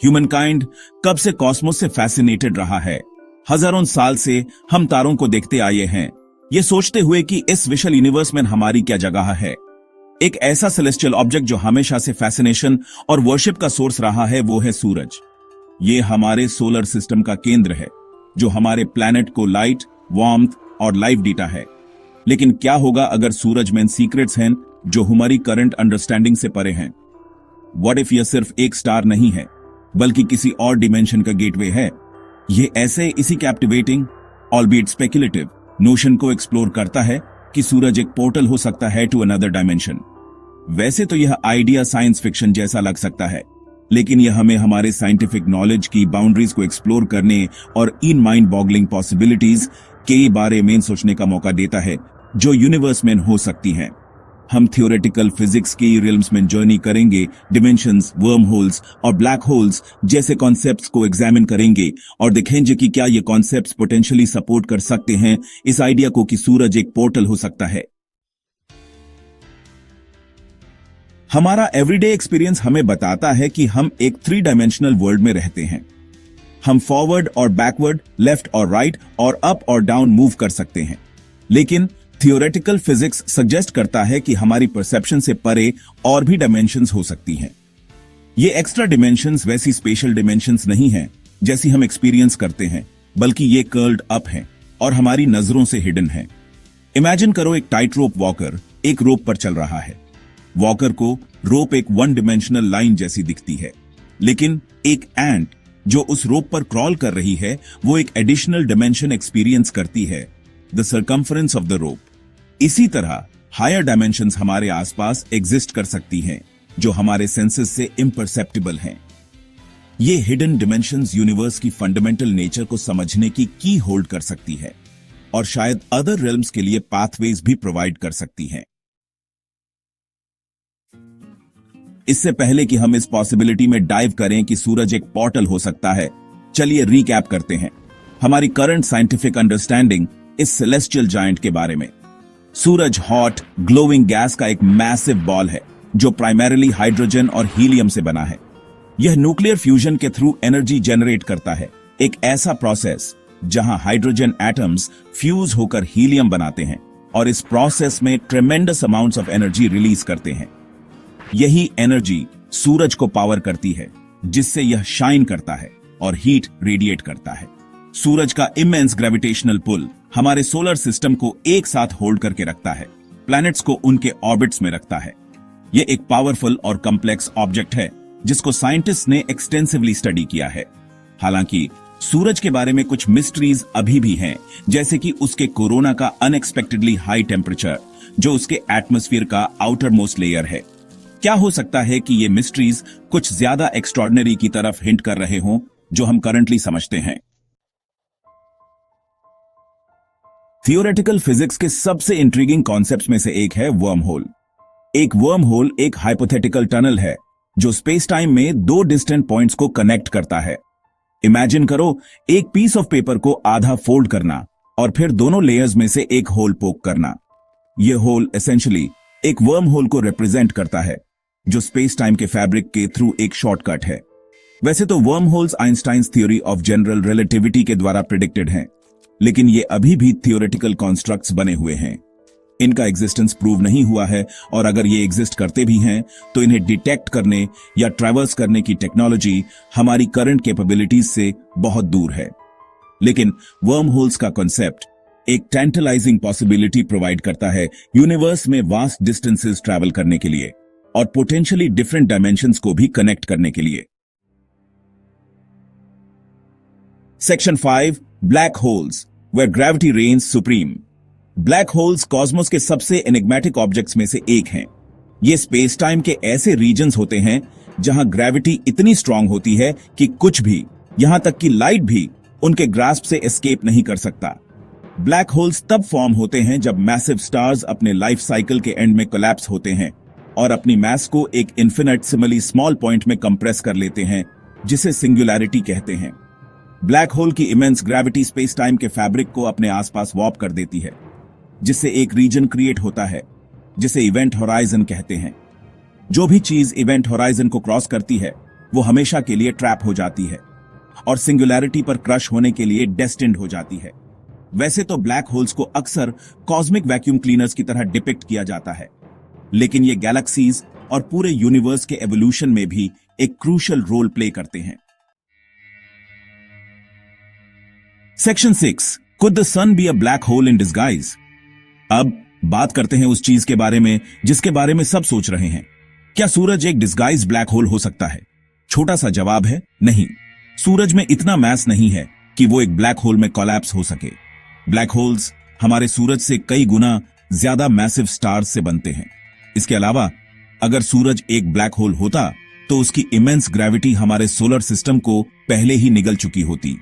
Humankind कब से Cosmos से फैसिनेटेड रहा है। हजारों साल से हम तारों को देखते आए हैं, ये सोचते हुए कि इस विशाल यूनिवर्स में हमारी क्या जगह है। एक ऐसा सेलेस्टियल ऑब्जेक्ट जो हमेशा से फैसिनेशन और वर्शिप का सोर्स रहा है वो है सूरज। ये हमारे सोलर सिस्टम का केंद्र है, जो हमारे प्लैनेट को लाइट, वार्मथ और लाइफ देता है। लेकिन क्या होगा अगर सूरज में सीक्रेट्स हैं जो हमारी करंट अंडरस्टैंडिंग से परे हैं? व्हाट इफ यह सिर्फ एक स्टार नहीं है, बल्कि किसी और डिमेंशन का गेटवे है? ये ऐसे इसी कैप्टिवेटिंग ऑलबीट स्पेकुलेटिव नोशन को एक्सप्लोर करता है कि सूरज एक पोर्टल हो सकता है टू अनदर डायमेंशन। वैसे तो यह आइडिया साइंस फिक्शन जैसा लग सकता है, लेकिन यह हमें हमारे साइंटिफिक नॉलेज की बाउंड्रीज को एक्सप्लोर करने और इन माइंड बॉगलिंग पॉसिबिलिटीज के बारे में सोचने का मौका देता है जो यूनिवर्स में हो सकती हैं। हम थियोरेटिकल फिजिक्स की रियल्म्स में जर्नी करेंगे, डिमेंशंस, वर्म होल्स और ब्लैक होल्स जैसे कॉन्सेप्ट्स को एग्जामिन करेंगे और देखेंगे कि क्या ये कॉन्सेप्ट्स पोटेंशियली सपोर्ट कर सकते हैं इस आइडिया को कि सूरज एक पोर्टल हो सकता है। हमारा एवरीडे एक्सपीरियंस हमें बताता है कि हम एक 3 डायमेंशनल वर्ल्ड में रहते हैं। हम फॉरवर्ड और बैकवर्ड, लेफ्ट और राइट और अप और डाउन मूव कर सकते हैं, लेकिन थियोरेटिकल फिजिक्स सजेस्ट करता है कि हमारी परसेप्शन से परे और भी डायमेंशंस हो सकती हैं। ये एक्स्ट्रा डिमेंशंस वैसी स्पेशल डिमेंशंस नहीं हैं जैसी हम एक्सपीरियंस करते हैं, बल्कि ये कर्ल्ड अप हैं और हमारी नजरों से हिडन हैं। इमेजिन करो एक टाइट रोप वॉकर एक रोप पर चल रहा है। वॉकर को रोप एक 1 डिमेंशनल लाइन जैसी दिखती है, लेकिन एक एंट जो उस रोप पर क्रॉल कर रही है वो एक एडिशनल डिमेंशन एक्सपीरियंस करती है, the circumference of the rope. इसी तरह हायर डायमेंशंस हमारे आसपास एग्जिस्ट कर सकती हैं जो हमारे सेंसेस से इम्परसेप्टिबल हैं। ये हिडन डिमेंशंस यूनिवर्स की फंडामेंटल नेचर को समझने की की होल्ड कर सकती है और शायद अदर रियल्म्स के लिए पाथवेज भी प्रोवाइड कर सकती हैं। इससे पहले कि हम इस पॉसिबिलिटी में डाइव करें कि सूरज एक पोर्टल हो सकता है, चलिए रिकैप करते हैं हमारी करंट साइंटिफिक अंडरस्टैंडिंग इस सेलेस्टियल जायंट के बारे में। सूरज हॉट ग्लोइंग गैस का एक मैसिव बॉल है जो प्राइमरीली हाइड्रोजन और हीलियम से बना है। यह न्यूक्लियर फ्यूजन के थ्रू एनर्जी जनरेट करता है, एक ऐसा प्रोसेस जहां हाइड्रोजन एटम्स फ्यूज होकर हीलियम बनाते हैं और इस प्रोसेस में ट्रेमेंडस अमाउंट्स ऑफ एनर्जी रिलीज करते हैं। यही एनर्जी सूरज को पावर करती है, जिससे यह शाइन करता है और हीट रेडिएट करता है। सूरज का इमेंस ग्रेविटेशनल पुल हमारे सोलर सिस्टम को एक साथ होल्ड करके रखता है, प्लैनेट्स को उनके ऑर्बिट्स में रखता है। यह एक पावरफुल और कॉम्प्लेक्स ऑब्जेक्ट है जिसको साइंटिस्ट ने एक्सटेंसिवली स्टडी किया है। हालांकि सूरज के बारे में कुछ मिस्ट्रीज अभी भी हैं, जैसे कि उसके कोरोना का अनएक्सपेक्टेडली हाई टेम्परेचर जो उसके एटमॉस्फेयर का आउटर मोस्ट लेयर है। क्या हो सकता है कि ये मिस्ट्रीज कुछ ज्यादा एक्स्ट्रॉर्डिनरी की तरफ हिंट कर रहे हों जो हम करंटली समझते हैं। थियोरेटिकल फिजिक्स के सबसे इंट्रिगिंग कॉन्सेप्ट्स में से एक है वर्म होल। एक वर्म होल एक हाइपोथेटिकल टनल है जो स्पेस टाइम में 2 डिस्टेंट पॉइंट्स को कनेक्ट करता है। इमेजिन करो एक पीस ऑफ पेपर को आधा फोल्ड करना और फिर दोनों लेयर्स में से एक होल पोक करना। यह होल एसेंशियली एक वर्म होल को रिप्रेजेंट करता है जो स्पेस टाइम के फैब्रिक के थ्रू एक शॉर्टकट है। वैसे तो worm holes Einstein's theory of general relativity के द्वारा प्रिडिक्टेड हैं, लेकिन ये अभी भी थियोरेटिकल कॉन्स्ट्रक्ट्स बने हुए हैं। इनका एग्जिस्टेंस प्रूव नहीं हुआ है और अगर ये एग्जिस्ट करते भी हैं तो इन्हें डिटेक्ट करने या ट्रैवर्स करने की टेक्नोलॉजी हमारी करंट कैपेबिलिटीज से बहुत दूर है। लेकिन वर्म होल्स का कॉन्सेप्ट एक टेंटलाइजिंग पॉसिबिलिटी प्रोवाइड करता है यूनिवर्स में वास्ट डिस्टेंसेस ट्रैवल करने के लिए और पोटेंशियली डिफरेंट डायमेंशंस को भी कनेक्ट करने के लिए। Section 5 black holes where gravity reigns supreme. Black holes cosmos के सबसे एनिग्मेटिक ऑब्जेक्ट्स में से एक हैं। ये स्पेस टाइम के ऐसे रीजन्स होते हैं जहां ग्रेविटी इतनी स्ट्रांग होती है कि कुछ भी, यहां तक कि लाइट भी, उनके ग्रास्प से एस्केप नहीं कर सकता। ब्लैक होल्स तब फॉर्म होते हैं जब मैसिव स्टार्स अपने लाइफ साइकिल के एंड में कोलैप्स होते हैं और अपनी मास को एक इन्फिनिटेसिमली स्मॉल पॉइंट में कंप्रेस कर लेते हैं, जिसे सिंगुलैरिटी कहते हैं। ब्लैक होल की इमेंस ग्रेविटी स्पेस टाइम के फैब्रिक को अपने आसपास वॉर्प कर देती है, जिससे एक रीजन क्रिएट होता है जिसे इवेंट होराइजन कहते हैं। जो भी चीज इवेंट होराइजन को क्रॉस करती है वो हमेशा के लिए ट्रैप हो जाती है और सिंगुलैरिटी पर क्रश होने के लिए डेस्टिन्ड हो जाती है। वैसे तो ब्लैक होल्स को अक्सर कॉस्मिक वैक्यूम क्लीनर्स की तरह डिपिक्ट किया जाता है, लेकिन ये गैलेक्सीज और पूरे यूनिवर्स के एवोल्यूशन में भी एक क्रूशियल रोल प्ले करते हैं। Section 6, could the sun be a black hole in disguise? अब बात करते हैं उस चीज के बारे में जिसके बारे में सब सोच रहे हैं। क्या सूरज एक डिस्गाइज ब्लैक होल हो सकता है? छोटा सा जवाब है नहीं। सूरज में इतना मैस नहीं है कि वो एक ब्लैक होल में कोलैप्स हो सके। ब्लैक होल्स हमारे सूरज से कई गुना ज्यादा मैसिव स्टार्स से बनते हैं। इसके अलावा अगर सूरज एक ब्लैक होल होता तो उसकी इमेंस ग्रेविटी हमारे सोलर सिस्टम को पहले ही निगल चुकी होती।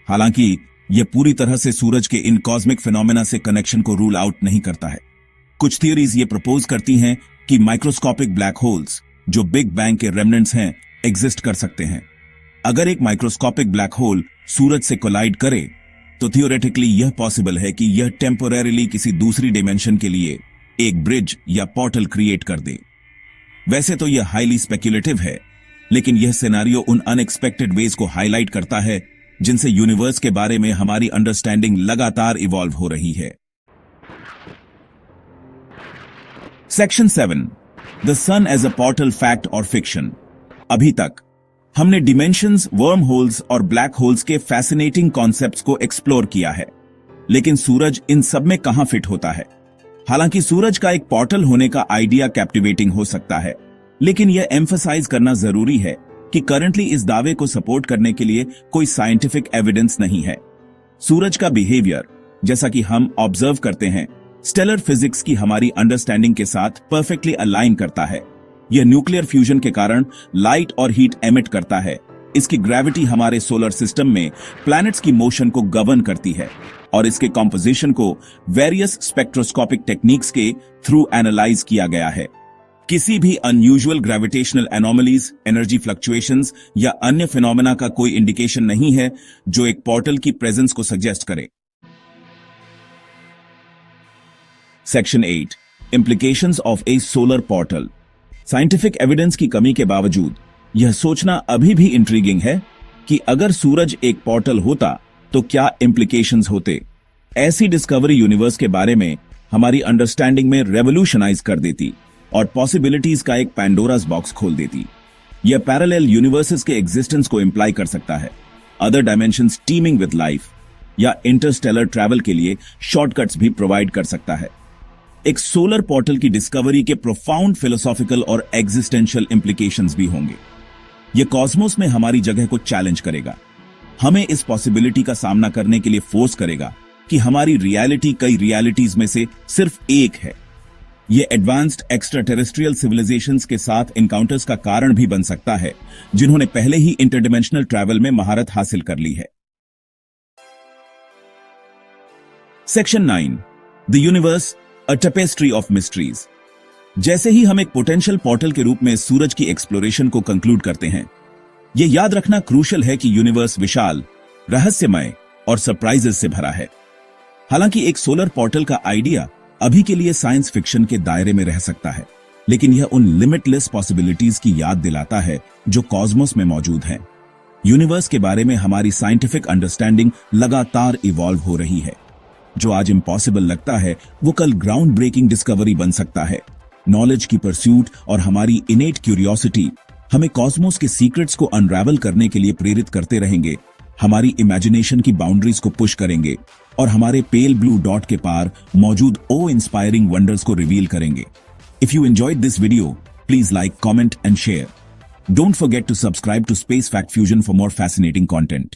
हालांकि यह पूरी तरह से सूरज के इन कॉस्मिक फिनोमेना से कनेक्शन को रूल आउट नहीं करता है। कुछ थियरीज ये प्रपोज करती हैं कि माइक्रोस्कोपिक ब्लैक होल्स जो बिग बैंग के रेमनेंट्स हैं एग्जिस्ट कर सकते हैं। अगर एक माइक्रोस्कोपिक ब्लैक होल सूरज से कोलाइड करे तो थियोरेटिकली यह पॉसिबल है कि यह टेम्पोरेरीली किसी दूसरी डिमेंशन के लिए एक ब्रिज या पोर्टल क्रिएट कर दे। वैसे तो यह हाईली स्पेक्युलेटिव है, लेकिन यह सिनेरियो उन अनएक्सपेक्टेड वेज को हाईलाइट करता है जिनसे यूनिवर्स के बारे में हमारी अंडरस्टैंडिंग लगातार इवॉल्व हो रही है। Section 7, the sun as a portal, fact और फिक्शन। अभी तक हमने डिमेंशंस, वर्म होल्स और ब्लैक होल्स के फैसिनेटिंग कॉन्सेप्ट्स को एक्सप्लोर किया है, लेकिन सूरज इन सब में कहां फिट होता है? हालांकि सूरज का एक पोर्टल होने का आइडिया कैप्टिवेटिंग हो सकता है, लेकिन यह एम्फसाइज करना जरूरी है कि करंटली इस दावे को सपोर्ट करने के लिए कोई साइंटिफिक एविडेंस नहीं है। सूरज का बिहेवियर, जैसा कि हम ऑब्जर्व करते हैं, स्टेलर फिजिक्स की हमारी अंडरस्टैंडिंग के साथ परफेक्टली अलाइन करता है। यह न्यूक्लियर फ्यूजन के कारण लाइट और हीट एमिट करता है। इसकी ग्रेविटी हमारे सोलर सिस्टम में प्लैनेट्स की मोशन को गवर्न करती है और इसके कॉम्पोजिशन को वेरियस स्पेक्ट्रोस्कोपिक टेक्निक्स के थ्रू एनालाइज किया गया है। किसी भी unusual gravitational anomalies, energy fluctuations या अन्य फिनोमेना का कोई इंडिकेशन नहीं है जो एक पोर्टल की प्रेजेंस को सजेस्ट करे। Section 8, implications of A solar portal. Scientific evidence की कमी के बावजूद यह सोचना अभी भी इंट्रीगिंग है कि अगर सूरज एक पोर्टल होता तो क्या इम्प्लीकेशंस होते। ऐसी डिस्कवरी यूनिवर्स के बारे में हमारी अंडरस्टैंडिंग में रेवोल्यूशनाइज कर देती और पॉसिबिलिटीज का एक पैंडोरास बॉक्स खोल देती। यह पैरेलल यूनिवर्सेस के एग्जिस्टेंस को इंप्लाई कर सकता है, other dimensions teeming with life, या इंटरस्टेलर ट्रैवल के लिए शॉर्टकट्स भी प्रोवाइड कर सकता है। एक सोलर पोर्टल की डिस्कवरी के प्रोफाउंड फिलोसॉफिकल और एग्जिस्टेंशियल इंप्लीकेशंस भी होंगे। यह कॉस्मोस में हमारी जगह को चैलेंज करेगा, हमें इस पॉसिबिलिटी का सामना करने के लिए फोर्स करेगा कि हमारी रियलिटी कई रियलिटीज में से सिर्फ एक है। यह एडवांस्ड एक्स्ट्रा टेरेस्ट्रियल सिविलाइजेशंस के साथ इनकाउंटर्स का कारण भी बन सकता है, जिन्होंने पहले ही इंटरडिमेंशनल ट्रैवल में महारत हासिल कर ली है। Section 9, the universe, a tapestry of mysteries. जैसे ही हम एक पोटेंशियल पोर्टल के रूप में सूरज की एक्सप्लोरेशन को कंक्लूड करते हैं, यह याद रखना क्रूशियल है कि यूनिवर्स विशाल, रहस्यमय और सरप्राइजेस से भरा है। हालांकि एक सोलर पोर्टल का आइडिया अभी के लिए साइंस फिक्शन के दायरे में रह सकता है, लेकिन यह उन लिमिटलेस पॉसिबिलिटीज की याद दिलाता है जो कॉस्मोस में मौजूद हैं। यूनिवर्स के बारे में हमारी साइंटिफिक अंडरस्टैंडिंग लगातार इवॉल्व हो रही है। जो आज इम्पॉसिबल लगता है वो कल ग्राउंड ब्रेकिंग डिस्कवरी बन सकता है। नॉलेज की परस्यूट और हमारी इनेट क्यूरियोसिटी हमें कॉस्मोस के सीक्रेट्स को अनरैवल करने के लिए प्रेरित करते रहेंगे, हमारी इमेजिनेशन की बाउंड्रीज को पुश करेंगे और हमारे पेल ब्लू डॉट के पार मौजूद ओ इंस्पायरिंग वंडर्स को रिवील करेंगे। If you enjoyed this video, please like, comment and share. Don't forget to subscribe to Space Fact Fusion for more fascinating content.